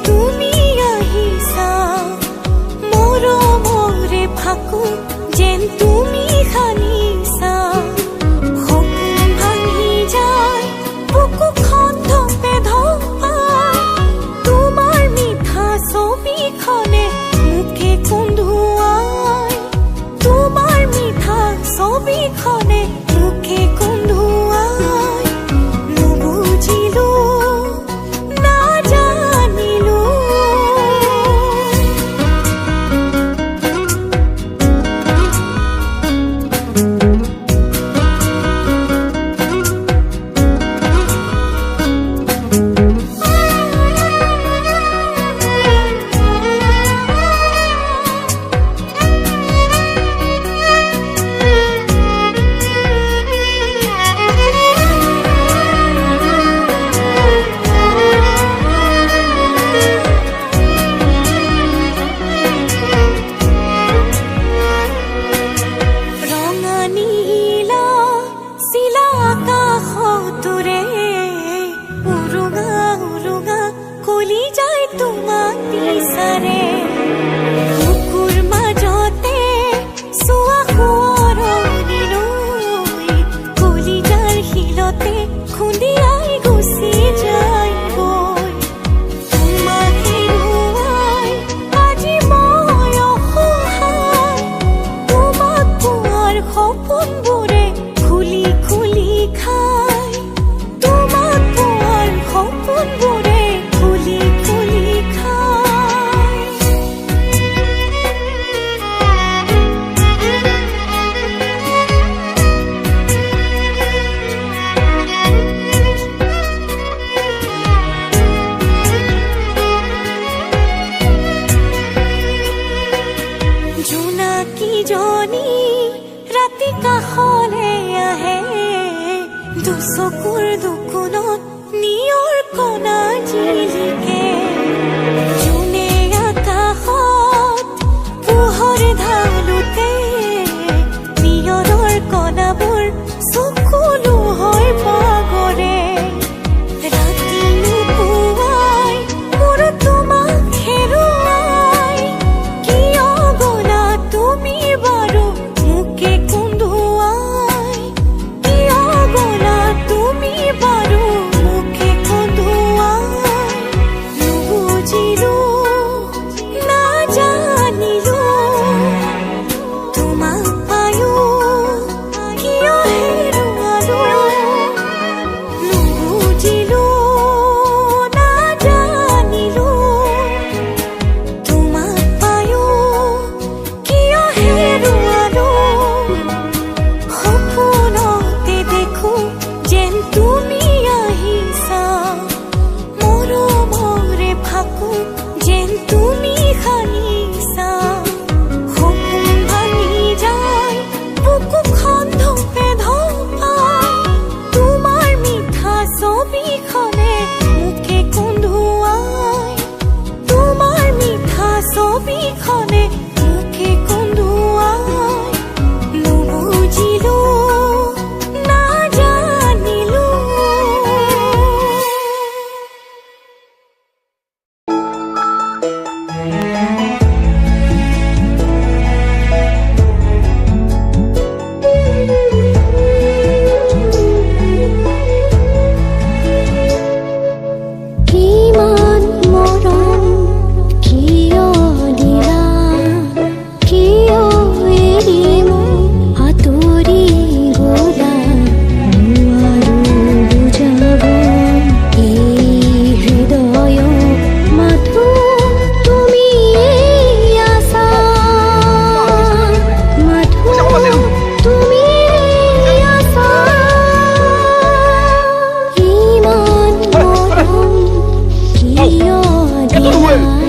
তুমি আহিছা মৰমৰে ফাকু যেন তুমি সানিছা সপোন ভাঙি যায় বুকুখন ধপে ধপাই তোমাৰ মিঠা ছবিখনে মুখে কন্দুৱাই তোমাৰ মিঠা ছবিখনে মুখে কন্দুৱাই নুবুজিলো নাজানিলো দুচকুৰ দুকুণত নিয়ৰ কণা জিলিকে জোনে আকাশত পোহৰ ঢালোতে নিয়ৰৰ কণাবোৰ চকুলো হৈ পাগৰে ৰাতি নুপুৱাই মোৰ তোমাক হেৰুৱাই কিয় গলা তুমি বাৰু মুখে কন্দুৱাই কিয় গলা তুমি বাৰু মুখে কন্দুৱাই নুবুজিলো নাজানিলো তোমাক পায়ো কিয় হেৰুৱালো নুবুজিলো নাজানিলো তোমাক পায়ো কিয় হেৰুৱালো সপোনতে দেখো যেন তুমি আহিছা মৰমৰে ফাকু যেন তুমি সানিছা সপোন ভাঙি যায় বুকুখন ধপে ধপাই তোমাৰ মিঠা ছবিখনে মুখে কন্দুৱাই তোমাৰ মিঠা ছবিখনে মুখে কন্দুৱাই নুবুজিলো নাজানিলো কিমান মৰম কিয় দিলা কিয় এৰি মোক আঁতৰি গলা নোৱাৰো বুজাব এই হৃদয় মাথো তুমি আছা মাথো তুমি আছা ইমান মৰম কিয় দিলা